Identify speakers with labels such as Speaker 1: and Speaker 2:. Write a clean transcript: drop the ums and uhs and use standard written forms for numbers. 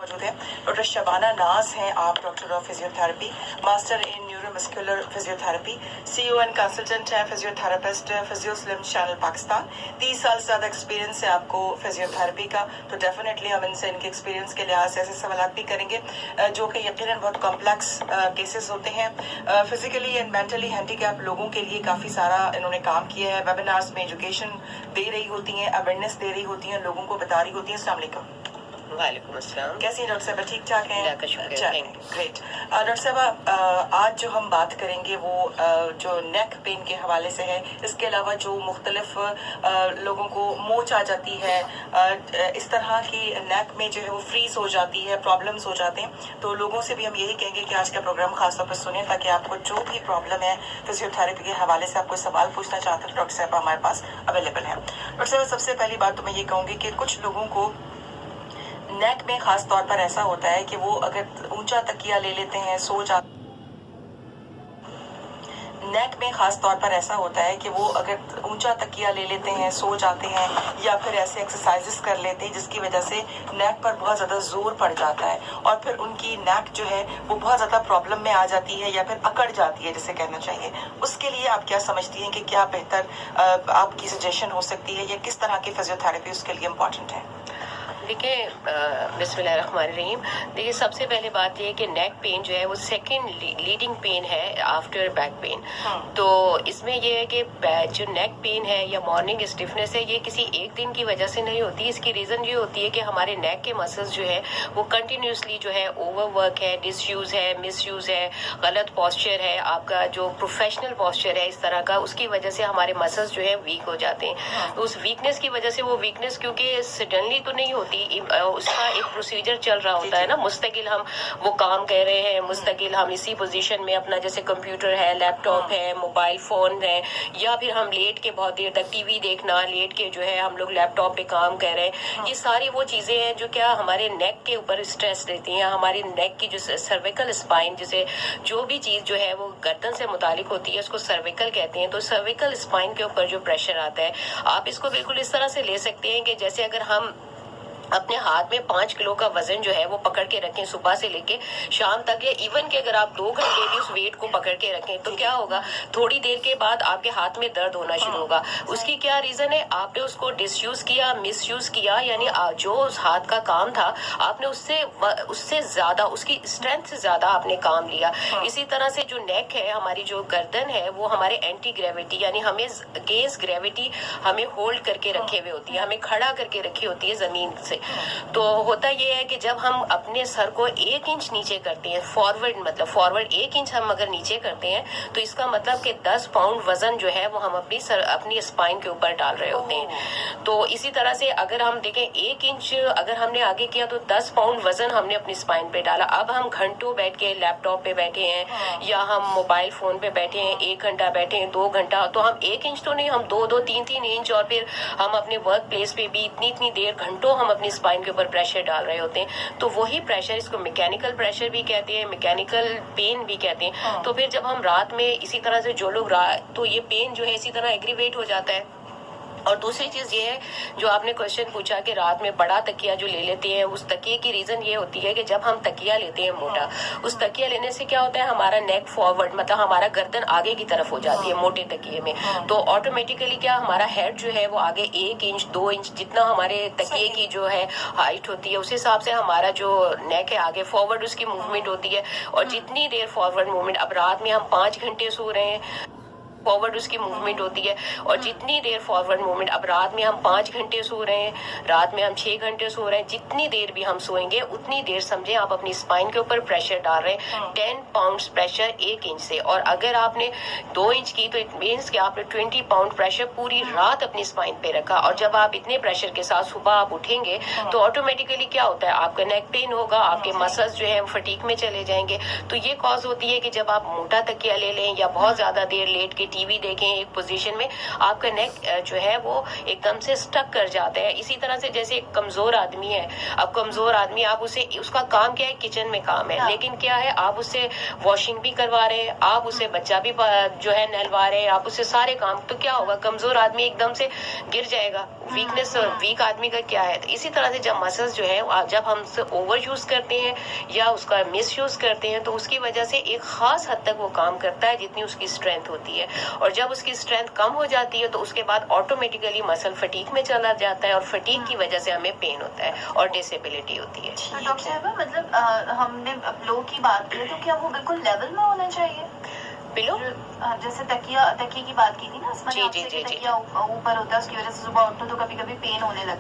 Speaker 1: मौजूद हैं डॉक्टर शबाना नाज हैं, आप doctor of physiotherapy, master in neuromuscular physiotherapy, CEO and consultant हैं, फिजियोथेरेपिस्ट, फिजियोस्लिम चैनल पाकिस्तान। 30 साल से ज़्यादा एक्सपीरियंस है आपको फिजियोथेरेपी का, तो डेफिनेटली हम इनसे इनके एक्सपीरियंस के लिहाज से ऐसे सवाल भी करेंगे जो कि यकीनन बहुत कॉम्प्लेक्स केसेस होते हैं। फिजिकली एंड मेंटली हैंडीकैप लोगों के लिए काफ़ी सारा इन्होंने काम किया है, वेबिनार्स में एजुकेशन दे रही होती हैं, अवेयरनेस दे रही होती हैं, लोगों को बता रही होती हैं। अस्सलाम वालेकुम।
Speaker 2: वालेकुम अस्सलाम।
Speaker 1: कैसी हैं डॉक्टर साहब, ठीक ठाक हैं?
Speaker 2: अल्लाह का शुक्र है।
Speaker 1: ग्रेट। डॉक्टर साहब, आज जो हम बात करेंगे वो जो नेक पेन के हवाले से है, इसके अलावा जो मुख्तलिफ लोगों को मोच आ जाती है, इस तरह की नेक में जो है वो फ्रीज हो जाती है, प्रॉब्लम्स हो जाते हैं, तो लोगों से भी हम यही कहेंगे कि आज का प्रोग्राम खासतौर पर सुनें ताकि आपको जो भी प्रॉब्लम है फिजियोथेरेपी के हवाले से आपको सवाल पूछना चाहते हैं डॉक्टर साहब हमारे पास अवेलेबल है। डॉक्टर साहब, सबसे पहली बात तो मैं ये कहूँगी कि कुछ लोगों को नेक में खास तौर पर ऐसा होता है कि वो अगर ऊंचा तकिया ले लेते हैं सो जाते नेक में खास तौर पर ऐसा होता है कि वो अगर ऊंचा तकिया ले लेते हैं सो जाते हैं या फिर ऐसे एक्सरसाइजेस कर लेते हैं जिसकी वजह से नेक पर बहुत ज़्यादा जोर पड़ जाता है और फिर उनकी नेक जो है वो बहुत ज़्यादा प्रॉब्लम में आ जाती है या फिर अकड़ जाती है जिसे कहना चाहिए। उसके लिए आप क्या समझती हैं कि क्या बेहतर आपकी सजेशन हो सकती है या किस तरह की फिजियोथेरेपी उसके लिए इम्पोर्टेंट है?
Speaker 2: देखिए, बिस्मिल्लाहिर्रहमानिर्रहीम। देखिए, सबसे पहले बात ये है कि नेक पेन जो है वो सेकंड लीडिंग पेन है आफ्टर बैक पेन। तो इसमें ये है कि जो नेक पेन है या मॉर्निंग स्टिफनेस है, ये किसी एक दिन की वजह से नहीं होती। इसकी रीज़न ये होती है कि हमारे नेक के मसल्स जो है वो कंटिन्यूसली जो है ओवरवर्क है, डिसयूज है, मिसयूज है, गलत पॉस्चर है, आपका जो प्रोफेशनल पॉस्चर है इस तरह का, उसकी वजह से हमारे मसल्स जो है वीक हो जाते हैं। तो उस वीकनेस की वजह से, वो वीकनेस क्योंकि सडनली तो नहीं होती, उसका एक प्रोसीजर चल रहा होता है ना, मुस्तकिल हम वो काम कर रहे हैं, मुस्तकिल हम इसी पोजीशन में अपना, जैसे कंप्यूटर है, लैपटॉप है, मोबाइल फोन है, या फिर हम लेट के बहुत देर तक टीवी देखना, लेट के जो है हम लोग लैपटॉप पे काम कर रहे हैं, ये सारी वो चीजें हैं जो क्या हमारे नेक के ऊपर स्ट्रेस देती हैं। हमारी नेक की जो सर्विकल स्पाइन, जैसे जो भी चीज जो है वो गर्दन से मुतालिक होती है उसको सर्विकल कहते हैं। तो सर्विकल स्पाइन के ऊपर जो प्रेशर आता है, आप इसको बिल्कुल इस तरह से ले सकते हैं कि जैसे अगर हम अपने हाथ में 5 किलो का वजन जो है वो पकड़ के रखें सुबह से लेके शाम तक, या इवन के अगर आप 2 घंटे भी उस वेट को पकड़ के रखें तो क्या होगा, थोड़ी देर के बाद आपके हाथ में दर्द होना शुरू होगा। उसकी क्या रीजन है, आपने उसको डिसयूज किया, मिसयूज किया, यानी जो उस हाथ का काम था आपने उससे ज्यादा, उसकी स्ट्रेंथ से ज्यादा आपने काम लिया। इसी तरह से जो नेक है, हमारी जो गर्दन है, वो हमारे एंटी ग्रेविटी यानी हमें अगेंस्ट ग्रेविटी हमें होल्ड करके रखे हुए होती है, हमें खड़ा करके रखी होती है जमीन से। तो होता ये है कि जब हम अपने सर को 1 इंच नीचे करते हैं, फॉरवर्ड मतलब फॉरवर्ड 1 इंच हम अगर नीचे करते हैं तो इसका मतलब कि 10 पाउंड वजन जो है वो हम अपनी स्पाइन के ऊपर डाल रहे होते हैं। तो इसी तरह से अगर हम देखें 1 इंच अगर हमने आगे किया तो 10 पाउंड वजन हमने अपनी स्पाइन पे डाला। अब हम घंटों बैठ के लैपटॉप पे बैठे हैं या हम मोबाइल फोन पे बैठे हैं, 1 घंटा बैठे हैं, 2 घंटा, तो हम 1 इंच तो नहीं, हम 2-2, 3-3 इंच, और फिर हम अपने वर्क प्लेस पे भी इतनी देर घंटों हम अपनी स्पाइन के ऊपर प्रेशर डाल रहे होते हैं। तो वही प्रेशर, इसको मैकेनिकल प्रेशर भी कहते हैं, मैकेनिकल पेन भी कहते हैं। तो फिर जब हम रात में इसी तरह से जो लोग तो ये पेन जो है इसी तरह एग्रीवेट हो जाता है। और दूसरी चीज ये है जो आपने क्वेश्चन पूछा कि रात में बड़ा तकिया जो ले लेते हैं, उस तकिए की रीजन ये होती है कि जब हम तकिया लेते हैं मोटा, उस तकिया लेने से क्या होता है, हमारा नेक फॉरवर्ड मतलब हमारा गर्दन आगे की तरफ हो जाती है मोटे तकिए में। तो ऑटोमेटिकली क्या हमारा हेड जो है वो आगे 1 इंच 2 इंच जितना हमारे तकिए की जो है हाइट होती है उस हिसाब से हमारा जो नेक है आगे फॉरवर्ड उसकी मूवमेंट होती है। और जितनी देर फॉरवर्ड मूवमेंट, अब रात में हम 5 घंटे सो रहे हैं, फॉरवर्ड उसकी मूवमेंट होती है। और जितनी देर फॉरवर्ड मूवमेंट, अब रात में हम 5 घंटे सो रहे हैं, रात में हम 6 घंटे सो रहे हैं, जितनी देर भी हम सोएंगे उतनी देर समझे आप अपनी स्पाइन के ऊपर प्रेशर डाल रहे हैं। 10 पाउंड प्रेशर 1 इंच से, और अगर आपने 2 इंच की तो इट मीन्स कि आपने 20 पाउंड प्रेशर पूरी रात अपनी स्पाइन पे रखा। और जब आप इतने प्रेशर के साथ सुबह आप उठेंगे तो ऑटोमेटिकली क्या होता है, आपका नेक पेन होगा, आपके मसल्स जो है फटीक में चले जाएंगे। तो ये कॉज होती है कि जब आप मोटा तकिया ले लें या बहुत ज्यादा देर लेट के टी वी देखें एक पोजीशन में, आपका नेक जो है वो एकदम से स्टक कर जाता है। इसी तरह से जैसे एक कमजोर आदमी है, अब कमजोर आदमी आप उसे, उसका काम क्या है, किचन में काम है, लेकिन क्या है आप उससे वॉशिंग भी करवा रहे हैं, आप उससे बच्चा भी जो है नहलवा रहे हैं, आप उससे सारे काम, तो क्या होगा, कमजोर आदमी एकदम से गिर जाएगा। वीकनेस, वीक आदमी का क्या है। तो इसी तरह से जब मसल्स जो है जब हम उसे ओवर यूज करते हैं या उसका मिस यूज करते हैं, तो उसकी वजह से एक खास हद तक वो काम करता है जितनी उसकी स्ट्रेंथ होती है, और जब उसकी स्ट्रेंथ कम हो जाती है तो उसके बाद ऑटोमेटिकली मसल फटीक में चला जाता है, और फटीक की वजह से हमें पेन होता है और डिसेबिलिटी होती है।
Speaker 3: तो डॉक्टर साहब, मतलब हमने पिलो की बात की, तो क्या वो बिल्कुल लेवल में होना चाहिए?
Speaker 2: पिलो
Speaker 3: जैसे तकिए की बात की थी ना,
Speaker 2: जी, जी, जी, जी।
Speaker 3: तकिया ऊपर होता है, उसकी वजह से सुबह उठो तो कभी कभी पेन होने लगता है।